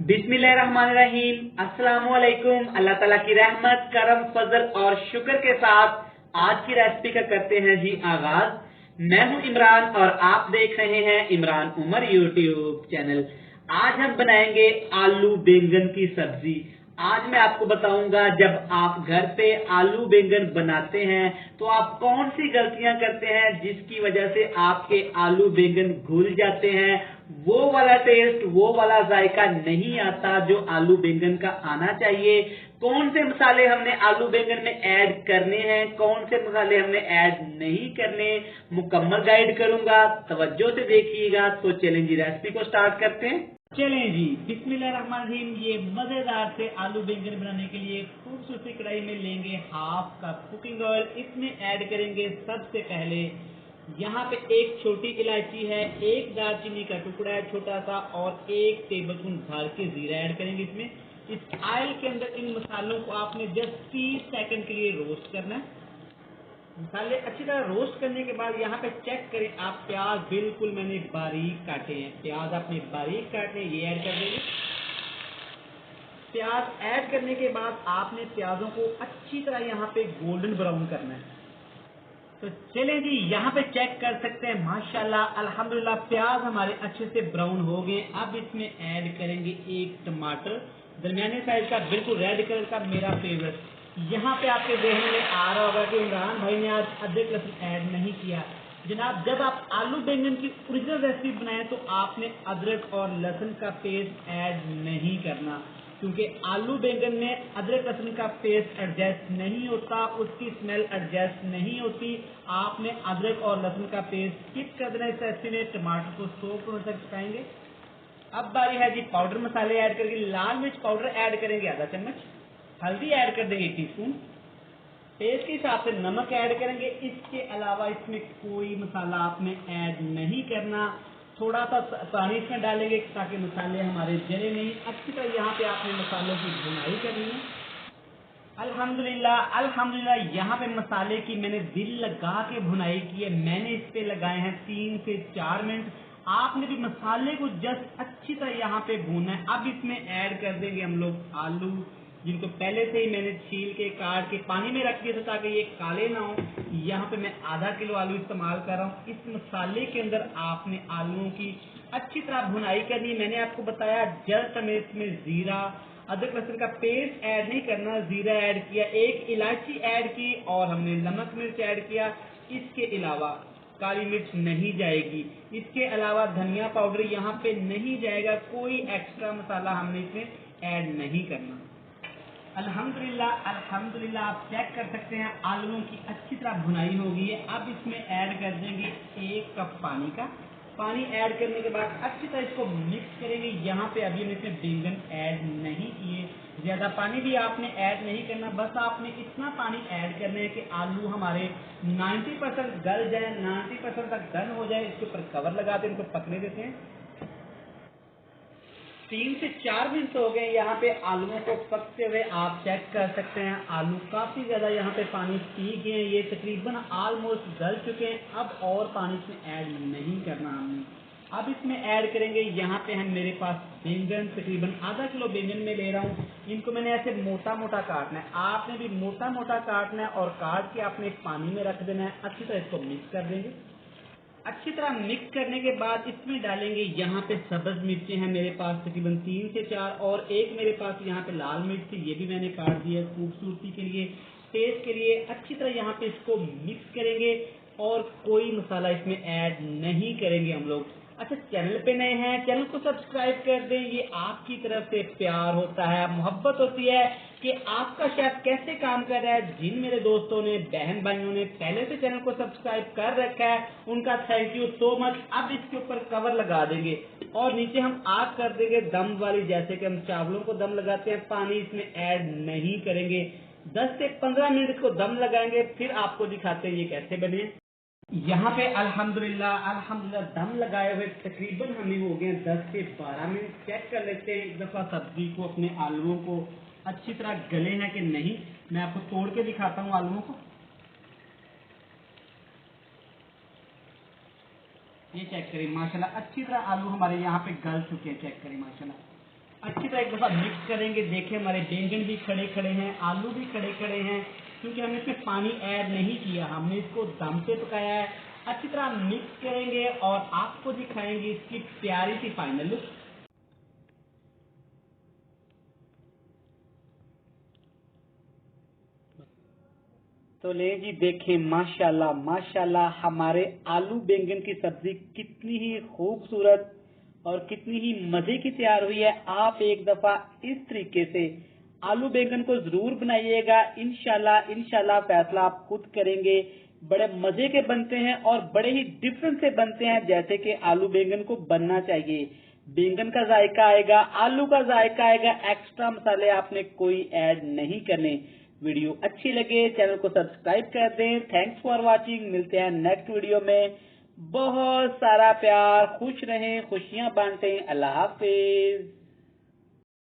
बिस्मिल्लाहिर्रहमानिर्रहीम। अस्सलामुअलैकुम। अल्लाह ताला की रहमत, करम, फजल और शुक्र के साथ आज की रेसिपी का करते हैं जी आगाज। मैं हूं इमरान और आप देख रहे हैं इमरान उमर यूट्यूब चैनल। आज हम बनाएंगे आलू बैंगन की सब्जी। आज मैं आपको बताऊंगा जब आप घर पे आलू बैंगन बनाते हैं तो आप कौन सी गलतियां करते हैं जिसकी वजह से आपके आलू बैंगन घुल जाते हैं, वो वाला टेस्ट, वो वाला जायका नहीं आता जो आलू बैंगन का आना चाहिए। कौन से मसाले हमने आलू बैंगन में ऐड करने हैं, कौन से मसाले हमने ऐड नहीं करने, मुकम्मल गाइड करूंगा, तवज्जो से देखिएगा। तो चलें जी रेसिपी को स्टार्ट करते हैं। चलें जी, बिस्मिल्लाहिर्रहमानिर्रहीम। ये मजेदार से आलू बैंगन बनाने के लिए खूबसूरती कढ़ाई में लेंगे हाफ कप कुकिंग ऑयल। इसमें ऐड करेंगे सबसे पहले यहाँ पे एक छोटी इलायची है, एक दालचीनी का टुकड़ा है छोटा सा, और एक टेबलस्पून भर के जीरा ऐड करेंगे इसमें। इस ऑयल के अंदर इन मसालों को आपने जस्ट 30 सेकंड के लिए रोस्ट करना है। मसाले अच्छी तरह रोस्ट करने के बाद यहाँ पे चेक करें आप, प्याज बिल्कुल मैंने बारीक काटे हैं, प्याज आपने बारीक काटे ये ऐड कर देंगे। प्याज ऐड करने के बाद आपने प्याजों को अच्छी तरह यहाँ पे गोल्डन ब्राउन करना है। तो चले जी, यहाँ पे चेक कर सकते हैं माशाल्लाह अल्हम्दुलिल्लाह प्याज हमारे अच्छे से ब्राउन हो गए। अब इसमें ऐड करेंगे एक टमाटर दरमियाने साइज का, बिल्कुल रेड कलर का, मेरा फेवरेट। यहाँ पे आपके जहन में आ रहा होगा कि इमरान भाई ने आज अदरक लहसुन ऐड नहीं किया। जनाब, जब आप आलू बैंगन की ओरिजिनल रेसिपी बनाएं तो आपने अदरक और लहसुन का पेस्ट ऐड नहीं करना, क्योंकि आलू बैंगन में अदरक लहसुन का पेस्ट एडजस्ट नहीं होता, उसकी स्मेल एडजस्ट नहीं होती। आपने अदरक और लहसुन का पेस्ट स्किप कर देना इस रेसिपी में। टमाटर को सोख होने तक पकाएंगे। अब बारी है जी पाउडर मसाले ऐड करके। लाल मिर्च पाउडर ऐड करेंगे आधा चम्मच, हल्दी ऐड कर देंगे 1 टीस्पून, टेस्ट के हिसाब से नमक ऐड करेंगे। इसके अलावा इसमें कोई मसाला आपने ऐड नहीं करना। थोड़ा सा पानी इसमें डालेंगे ताकि मसाले हमारे जले नहीं। अच्छी तरह यहाँ पे आपने मसालों की भुनाई करनी है। अल्हम्दुलिल्लाह अल्हम्दुलिल्लाह यहाँ पे मसाले की मैंने दिल लगा के भुनाई की है। मैंने इस पे लगाए हैं 3 से 4 मिनट। आपने भी मसाले को जस्ट अच्छी तरह यहाँ पे भूनना है। अब इसमें ऐड कर देंगे हम लोग आलू, जिनको पहले से ही मैंने छील के काट के पानी में रख दिया था ताकि ये काले ना हो। यहाँ पे मैं आधा किलो आलू इस्तेमाल कर रहा हूँ। इस मसाले के अंदर आपने आलूओं की अच्छी तरह भुनाई करनी। मैंने आपको बताया जस्ट हमें इसमें जीरा अदरक लहसुन का पेस्ट ऐड नहीं करना, जीरा ऐड किया, एक इलायची ऐड की और हमने नमक मिर्च ऐड किया। इसके अलावा काली मिर्च नहीं जाएगी, इसके अलावा धनिया पाउडर यहाँ पे नहीं जाएगा, कोई एक्स्ट्रा मसाला हमने इसमें ऐड नहीं करना। अल्हम्दुलिल्लाह अल्हम्दुलिल्लाह आप चेक कर सकते हैं आलूओं की अच्छी तरह भुनाई हो गई है। अब इसमें ऐड कर देंगे 1 कप पानी का। पानी ऐड करने के बाद अच्छी तरह इसको मिक्स करेंगे। यहाँ पे अभी हम इसमें बैंगन ऐड नहीं किए, ज्यादा पानी भी आपने ऐड नहीं करना, बस आपने इतना पानी ऐड करना है कि आलू हमारे 90% गल जाए, 90% तक डन हो जाए। इसके ऊपर कवर लगा दें, इनको पकने देते हैं। 3 से 4 मिनट हो गए यहाँ पे आलूओं को पकते हुए। आप चेक कर सकते हैं आलू काफी ज्यादा यहाँ पे पानी पी गए हैं, ये तकरीबन ऑलमोस्ट गल चुके हैं। अब और पानी इसमें ऐड नहीं करना हमने। अब इसमें ऐड करेंगे, यहाँ पे हम मेरे पास बैंगन तकरीबन आधा किलो बैंगन में ले रहा हूँ। इनको मैंने ऐसे मोटा मोटा काटना है, आपने भी मोटा मोटा काटना है और काट के आपने पानी में रख देना है। अच्छी तरह इसको मिक्स कर देंगे। अच्छी तरह मिक्स करने के बाद इसमें डालेंगे, यहाँ पे सब्ज मिर्चें हैं मेरे पास तकरीबन 3 से 4, और एक मेरे पास यहाँ पे लाल मिर्च थी, ये भी मैंने काट दिया खूबसूरती के लिए, टेस्ट के लिए। अच्छी तरह यहाँ पे इसको मिक्स करेंगे और कोई मसाला इसमें ऐड नहीं करेंगे हम लोग। अच्छा, चैनल पे नए हैं, चैनल को सब्सक्राइब कर दें। ये आपकी तरफ से प्यार होता है, मोहब्बत होती है कि आपका शेफ कैसे काम कर रहा है। जिन मेरे दोस्तों ने, बहन भाइयों ने पहले से चैनल को सब्सक्राइब कर रखा है, उनका थैंक यू सो मच। अब इसके ऊपर कवर लगा देंगे और नीचे हम आग कर देंगे दम वाली, जैसे कि हम चावलों को दम लगाते हैं। पानी इसमें ऐड नहीं करेंगे। 10 से 15 मिनट को दम लगाएंगे, फिर आपको दिखाते हैं ये कैसे बने। यहाँ पे अल्हम्दुलिल्लाह अल्हम्दुलिल्लाह दम लगाए हुए तकरीबन हमें हो गए 10 से 12 मिनट। चेक कर लेते हैं एक दफा सब्जी को, अपने आलूओं को अच्छी तरह गले हैं कि नहीं। मैं आपको तोड़ के दिखाता हूँ आलूओं को। ये चेक करें माशाल्लाह अच्छी तरह आलू हमारे यहाँ पे गल चुके हैं। चेक करें माशाल्लाह अच्छी तरह एक दफ़ा मिक्स करेंगे। देखें हमारे बैंगन भी खड़े खड़े हैं, आलू भी खड़े खड़े हैं, क्योंकि हमने इसमें पानी ऐड नहीं किया, हमने इसको दम पे पकाया है। अच्छी तरह मिक्स करेंगे और आपको दिखाएंगे इसकी प्यारी सी फाइनल लुक। तो ले जी देखें, माशाल्लाह माशाल्लाह हमारे आलू बैंगन की सब्जी कितनी ही खूबसूरत और कितनी ही मजे की तैयार हुई है। आप एक दफा इस तरीके से आलू बैंगन को जरूर बनाइएगा। इंशाल्लाह इंशाल्लाह फैसला आप खुद करेंगे। बड़े मजे के बनते हैं और बड़े ही डिफरेंट से बनते हैं, जैसे कि आलू बैंगन को बनना चाहिए। बैंगन का जायका आएगा, आलू का जायका आएगा, एक्स्ट्रा मसाले आपने कोई ऐड नहीं करने। वीडियो अच्छी लगे चैनल को सब्सक्राइब कर दें। Thanks for watching. मिलते हैं नेक्स्ट वीडियो में। बहुत सारा प्यार, खुश रहें, खुशियां बांटें। अल्लाह हाफिज।